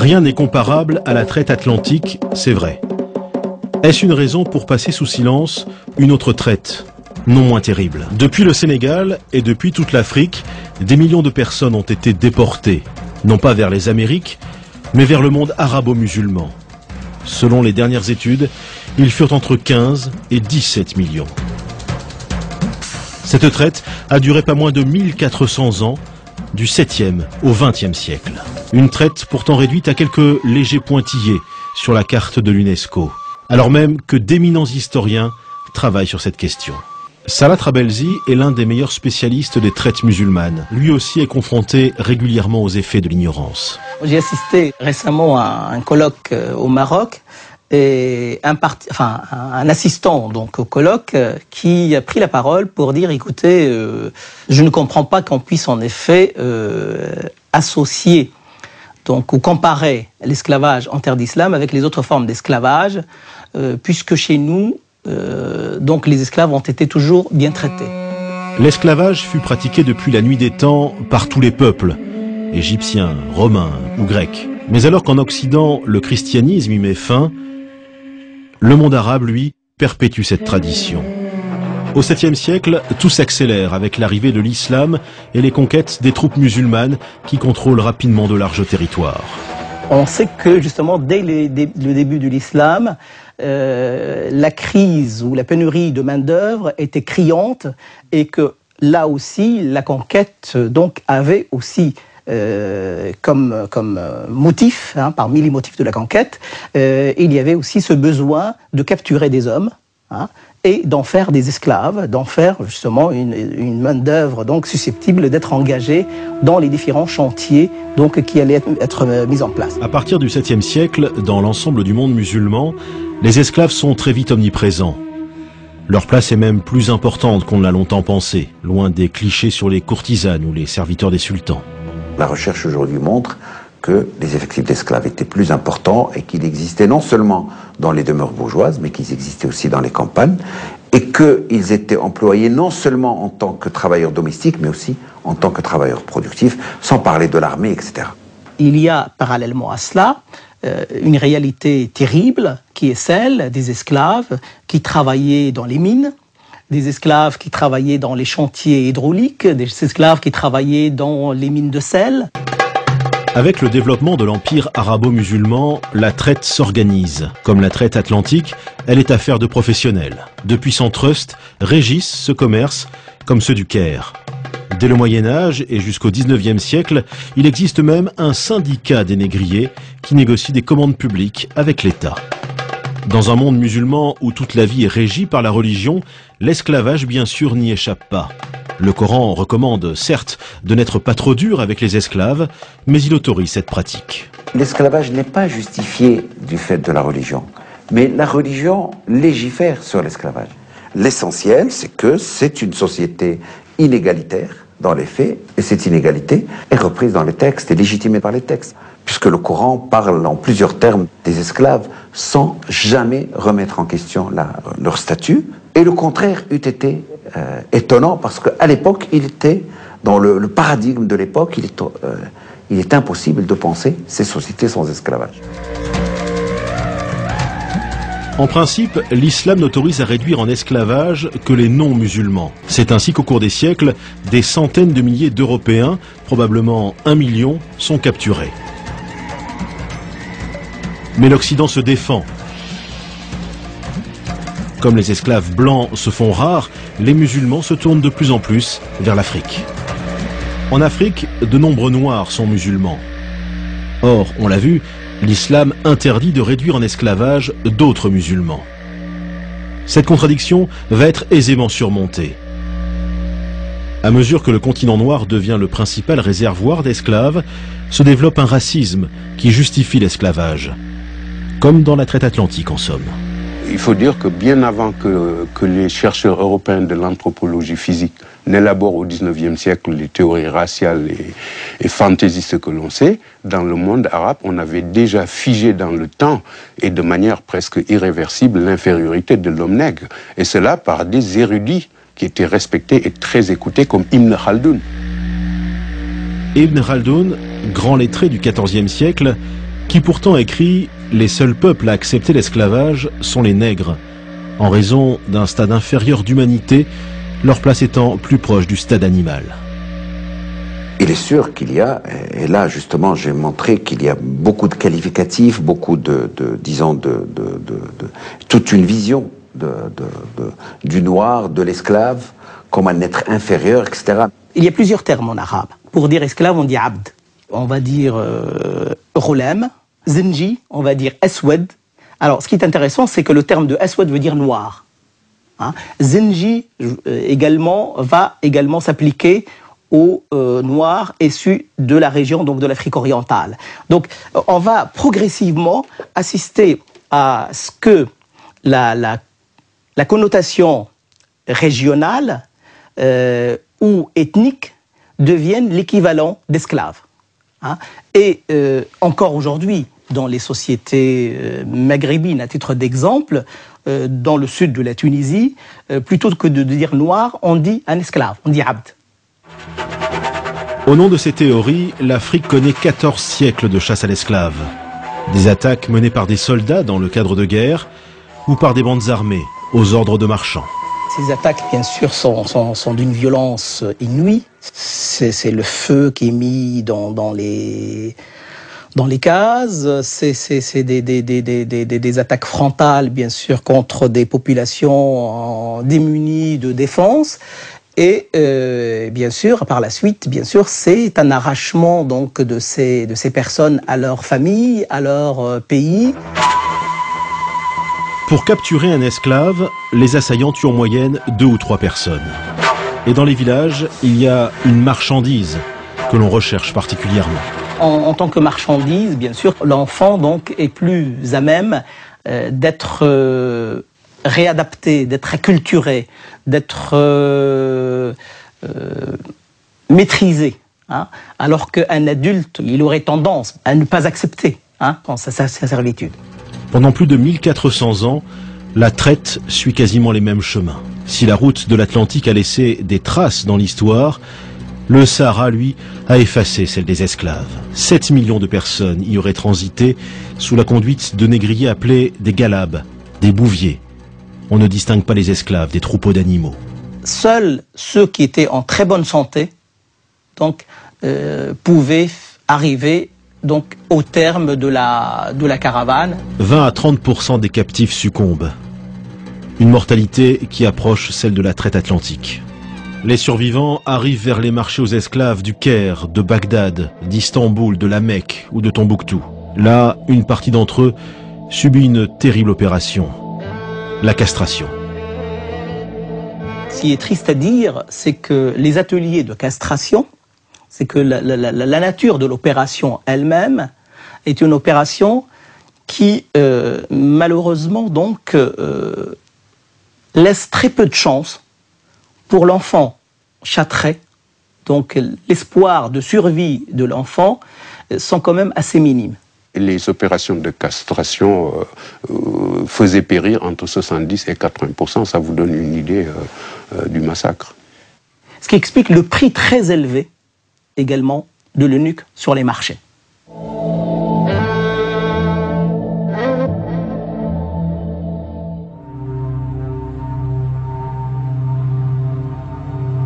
Rien n'est comparable à la traite atlantique, c'est vrai. Est-ce une raison pour passer sous silence une autre traite, non moins terrible? Depuis le Sénégal et depuis toute l'Afrique, des millions de personnes ont été déportées, non pas vers les Amériques, mais vers le monde arabo-musulman. Selon les dernières études, ils furent entre 15 et 17 millions. Cette traite a duré pas moins de 1400 ans, du 7e au 20e siècle. Une traite pourtant réduite à quelques légers pointillés sur la carte de l'UNESCO, alors même que d'éminents historiens travaillent sur cette question. Salah Trabelsi est l'un des meilleurs spécialistes des traites musulmanes. Lui aussi est confronté régulièrement aux effets de l'ignorance. J'ai assisté récemment à un colloque au Maroc et un assistant donc au colloque qui a pris la parole pour dire écoutez, je ne comprends pas qu'on puisse en effet associer donc ou comparer l'esclavage en terre d'islam avec les autres formes d'esclavage, puisque chez nous donc les esclaves ont été toujours bien traités. L'esclavage fut pratiqué depuis la nuit des temps par tous les peuples, égyptiens, romains ou grecs. Mais alors qu'en Occident le christianisme y met fin, le monde arabe, lui, perpétue cette tradition. Au 7e siècle, tout s'accélère avec l'arrivée de l'islam et les conquêtes des troupes musulmanes qui contrôlent rapidement de larges territoires. On sait que justement dès le début de l'islam, la crise ou la pénurie de main-d'œuvre était criante et que là aussi la conquête donc avait aussi comme motif, parmi les motifs de la conquête, il y avait aussi ce besoin de capturer des hommes et d'en faire des esclaves, d'en faire justement une main-d'œuvre donc susceptible d'être engagée dans les différents chantiers donc qui allaient être mis en place. À partir du 7e siècle, dans l'ensemble du monde musulman, les esclaves sont très vite omniprésents. Leur place est même plus importante qu'on ne l'a longtemps pensé, loin des clichés sur les courtisanes ou les serviteurs des sultans. La recherche aujourd'hui montre que les effectifs d'esclaves étaient plus importants et qu'il existait non seulement dans les demeures bourgeoises, mais qu'ils existaient aussi dans les campagnes, et qu'ils étaient employés non seulement en tant que travailleurs domestiques, mais aussi en tant que travailleurs productifs, sans parler de l'armée, etc. Il y a parallèlement à cela une réalité terrible qui est celle des esclaves qui travaillaient dans les mines, des esclaves qui travaillaient dans les chantiers hydrauliques, des esclaves qui travaillaient dans les mines de sel. Avec le développement de l'empire arabo-musulman, la traite s'organise. Comme la traite atlantique, elle est affaire de professionnels. De puissants trusts régissent ce commerce, comme ceux du Caire. Dès le Moyen-Âge et jusqu'au 19e siècle, il existe même un syndicat des négriers qui négocie des commandes publiques avec l'État. Dans un monde musulman où toute la vie est régie par la religion, l'esclavage bien sûr n'y échappe pas. Le Coran recommande, certes, de n'être pas trop dur avec les esclaves, mais il autorise cette pratique. L'esclavage n'est pas justifié du fait de la religion, mais la religion légifère sur l'esclavage. L'essentiel, c'est que c'est une société inégalitaire dans les faits, et cette inégalité est reprise dans les textes et légitimée par les textes, puisque le Coran parle en plusieurs termes des esclaves sans jamais remettre en question leur statut, et le contraire eût été étonnant, parce qu'à l'époque, il était, dans le paradigme de l'époque, il est impossible de penser ces sociétés sans esclavage. En principe, l'islam n'autorise à réduire en esclavage que les non-musulmans. C'est ainsi qu'au cours des siècles, des centaines de milliers d'Européens, probablement 1 million, sont capturés. Mais l'Occident se défend. Comme les esclaves blancs se font rares, les musulmans se tournent de plus en plus vers l'Afrique. En Afrique, de nombreux noirs sont musulmans. Or, on l'a vu, l'islam interdit de réduire en esclavage d'autres musulmans. Cette contradiction va être aisément surmontée. À mesure que le continent noir devient le principal réservoir d'esclaves, se développe un racisme qui justifie l'esclavage, comme dans la traite atlantique en somme. Il faut dire que bien avant que les chercheurs européens de l'anthropologie physique n'élaborent au XIXe siècle les théories raciales et fantaisistes que l'on sait, dans le monde arabe, on avait déjà figé dans le temps et de manière presque irréversible l'infériorité de l'homme nègre. Et cela par des érudits qui étaient respectés et très écoutés comme Ibn Khaldoun. Ibn Khaldoun, grand lettré du XIVe siècle, qui pourtant écrit « Les seuls peuples à accepter l'esclavage sont les nègres », en raison d'un stade inférieur d'humanité, leur place étant plus proche du stade animal. Il est sûr qu'il y a, et là justement j'ai montré qu'il y a beaucoup de qualificatifs, beaucoup toute une vision du noir, de l'esclave, comme un être inférieur, etc. Il y a plusieurs termes en arabe. Pour dire esclave, on dit abd. On va dire ghulam, zinji, on va dire aswad. Alors, ce qui est intéressant, c'est que le terme de aswad veut dire noir. Hein? Zinji va également s'appliquer aux noirs issus de la région, donc de l'Afrique orientale. Donc, on va progressivement assister à ce que la connotation régionale ou ethnique devienne l'équivalent d'esclave. Hein? Et encore aujourd'hui, dans les sociétés maghrébines, à titre d'exemple, dans le sud de la Tunisie, plutôt que de dire noir, on dit un esclave, on dit abd. Au nom de ces théories, l'Afrique connaît 14 siècles de chasse à l'esclave. Des attaques menées par des soldats dans le cadre de guerre ou par des bandes armées aux ordres de marchands. Ces attaques, bien sûr, sont d'une violence inouïe. C'est le feu qui est mis dans les cases. C'est des attaques frontales, bien sûr, contre des populations démunies de défense. Et bien sûr, par la suite, bien sûr, c'est un arrachement donc de ces personnes à leur famille, à leur pays. Pour capturer un esclave, les assaillants tuent en moyenne 2 ou 3 personnes. Et dans les villages, il y a une marchandise que l'on recherche particulièrement. En tant que marchandise, bien sûr, l'enfant donc est plus à même d'être réadapté, d'être acculturé, d'être maîtrisé. Hein, alors qu'un adulte, il aurait tendance à ne pas accepter sa servitude. Pendant plus de 1400 ans, la traite suit quasiment les mêmes chemins. Si la route de l'Atlantique a laissé des traces dans l'histoire, le Sahara, lui, a effacé celle des esclaves. 7 millions de personnes y auraient transité sous la conduite de négriers appelés des galabes, des bouviers. On ne distingue pas les esclaves des troupeaux d'animaux. Seuls ceux qui étaient en très bonne santé donc, pouvaient arriver donc, au terme de la caravane. 20 à 30% des captifs succombent. Une mortalité qui approche celle de la traite atlantique. Les survivants arrivent vers les marchés aux esclaves du Caire, de Bagdad, d'Istanbul, de la Mecque ou de Tombouctou. Là, une partie d'entre eux subit une terrible opération, la castration. Ce qui est triste à dire, c'est que les ateliers de castration, c'est que la nature de l'opération elle-même est une opération qui, malheureusement, donc, laisse très peu de chance pour l'enfant châtré. Donc, l'espoir de survie de l'enfant sont quand même assez minimes. Les opérations de castration faisaient périr entre 70 et 80%. Ça vous donne une idée du massacre. Ce qui explique le prix très élevé également de l'eunuque sur les marchés.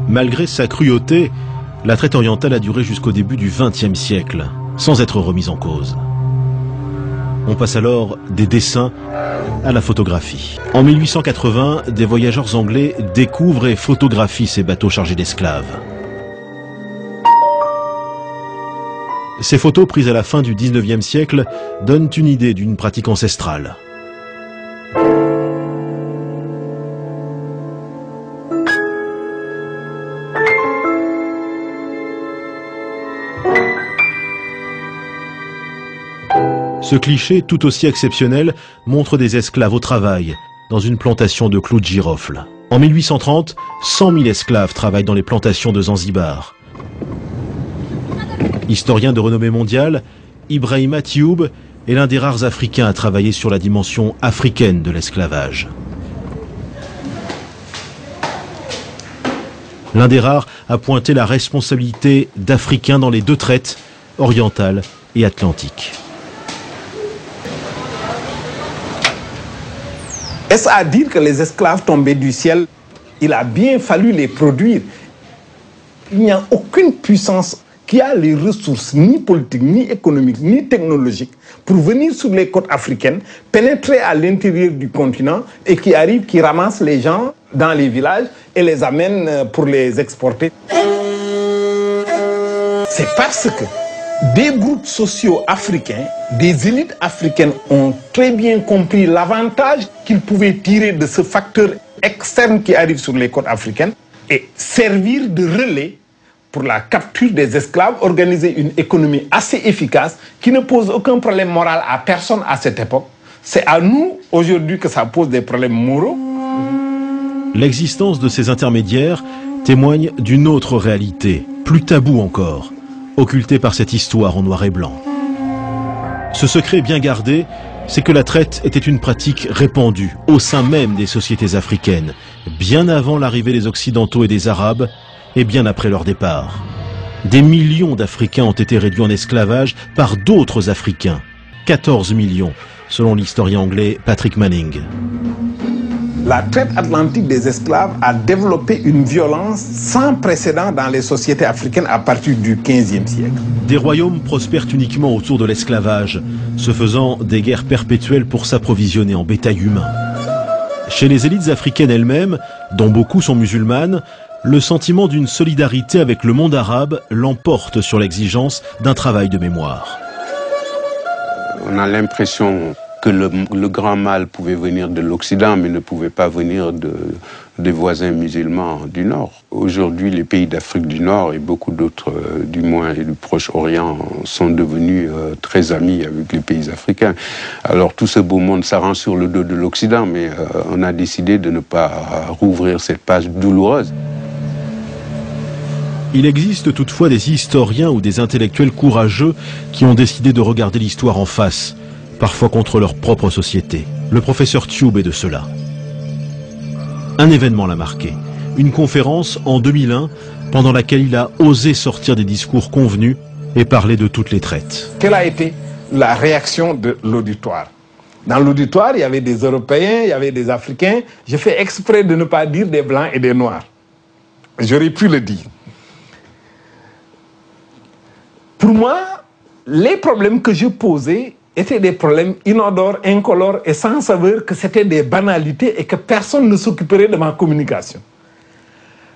Malgré sa cruauté, la traite orientale a duré jusqu'au début du XXe siècle, sans être remise en cause. On passe alors des dessins à la photographie. En 1880, des voyageurs anglais découvrent et photographient ces bateaux chargés d'esclaves. Ces photos prises à la fin du XIXe siècle donnent une idée d'une pratique ancestrale. Ce cliché, tout aussi exceptionnel, montre des esclaves au travail, dans une plantation de clous de girofle. En 1830, 100 000 esclaves travaillent dans les plantations de Zanzibar. Historien de renommée mondiale, Ibrahima Thioub est l'un des rares Africains à travailler sur la dimension africaine de l'esclavage. L'un des rares a pointé la responsabilité d'Africains dans les deux traites, orientale et atlantique. Est-ce à dire que les esclaves tombaient du ciel? Il a bien fallu les produire. Il n'y a aucune puissance qui a les ressources ni politiques, ni économiques, ni technologiques pour venir sur les côtes africaines, pénétrer à l'intérieur du continent et qui arrive, qui ramasse les gens dans les villages et les amène pour les exporter. C'est parce que des groupes sociaux africains, des élites africaines ont très bien compris l'avantage qu'ils pouvaient tirer de ce facteur externe qui arrive sur les côtes africaines et servir de relais pour la capture des esclaves, organiser une économie assez efficace qui ne pose aucun problème moral à personne à cette époque. C'est à nous, aujourd'hui, que ça pose des problèmes moraux. L'existence de ces intermédiaires témoigne d'une autre réalité, plus taboue encore, occultée par cette histoire en noir et blanc. Ce secret bien gardé, c'est que la traite était une pratique répandue au sein même des sociétés africaines, bien avant l'arrivée des Occidentaux et des Arabes, et bien après leur départ. Des millions d'Africains ont été réduits en esclavage par d'autres Africains. 14 millions, selon l'historien anglais Patrick Manning. La traite atlantique des esclaves a développé une violence sans précédent dans les sociétés africaines à partir du XVe siècle. Des royaumes prospèrent uniquement autour de l'esclavage, se faisant des guerres perpétuelles pour s'approvisionner en bétail humain. Chez les élites africaines elles-mêmes, dont beaucoup sont musulmanes, le sentiment d'une solidarité avec le monde arabe l'emporte sur l'exigence d'un travail de mémoire. On a l'impression que le grand mal pouvait venir de l'Occident, mais ne pouvait pas venir des voisins musulmans du Nord. Aujourd'hui, les pays d'Afrique du Nord et beaucoup d'autres, du moins et du Proche-Orient, sont devenus très amis avec les pays africains. Alors tout ce beau monde s'arrange sur le dos de l'Occident, mais on a décidé de ne pas rouvrir cette page douloureuse. Il existe toutefois des historiens ou des intellectuels courageux qui ont décidé de regarder l'histoire en face, parfois contre leur propre société. Le professeur Tube est de cela. Un événement l'a marqué, une conférence en 2001 pendant laquelle il a osé sortir des discours convenus et parler de toutes les traites. Quelle a été la réaction de l'auditoire? Dans l'auditoire, il y avait des Européens, il y avait des Africains. J'ai fait exprès de ne pas dire des Blancs et des Noirs. J'aurais pu le dire. Pour moi, les problèmes que je posais étaient des problèmes inodores, incolores et sans saveur, que c'était des banalités et que personne ne s'occuperait de ma communication.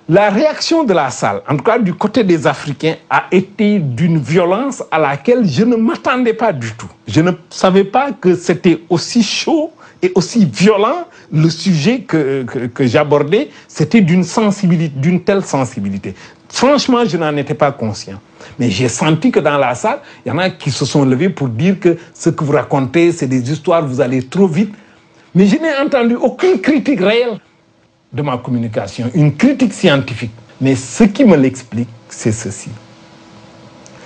La réaction de la salle, en tout cas du côté des Africains, a été d'une violence à laquelle je ne m'attendais pas du tout. Je ne savais pas que c'était aussi chaud et aussi violent. Le sujet que j'abordais, c'était d'une sensibilité, d'une telle sensibilité. Franchement, je n'en étais pas conscient. Mais j'ai senti que dans la salle, il y en a qui se sont levés pour dire que ce que vous racontez, c'est des histoires, vous allez trop vite. Mais je n'ai entendu aucune critique réelle de ma communication, une critique scientifique. Mais ce qui me l'explique, c'est ceci.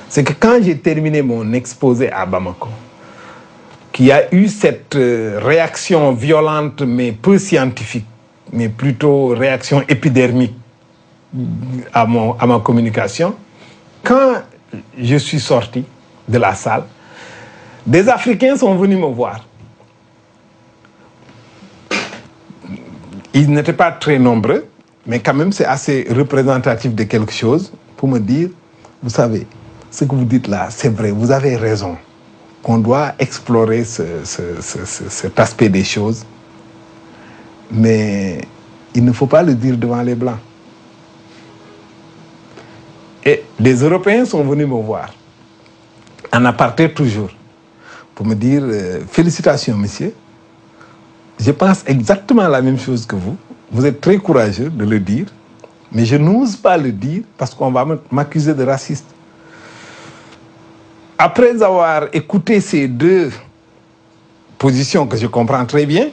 C'est que quand j'ai terminé mon exposé à Bamako, qu'il y a eu cette réaction violente, mais peu scientifique, mais plutôt réaction épidermique à ma communication, quand je suis sorti de la salle, des Africains sont venus me voir. Ils n'étaient pas très nombreux, mais quand même c'est assez représentatif de quelque chose pour me dire, vous savez, ce que vous dites là, c'est vrai, vous avez raison, qu'on doit explorer cet aspect des choses, mais il ne faut pas le dire devant les Blancs. Et les Européens sont venus me voir, en aparté toujours, pour me dire félicitations, monsieur. Je pense exactement la même chose que vous. Vous êtes très courageux de le dire, mais je n'ose pas le dire parce qu'on va m'accuser de raciste. Après avoir écouté ces deux positions que je comprends très bien,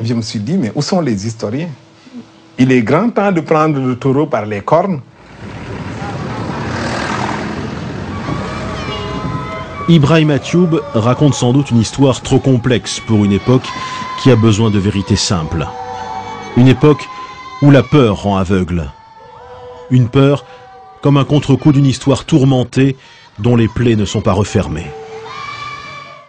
je me suis dit, mais où sont les historiens? Il est grand temps de prendre le taureau par les cornes. Ibrahima Tube raconte sans doute une histoire trop complexe pour une époque qui a besoin de vérités simples. Une époque où la peur rend aveugle. Une peur comme un contre-coup d'une histoire tourmentée dont les plaies ne sont pas refermées.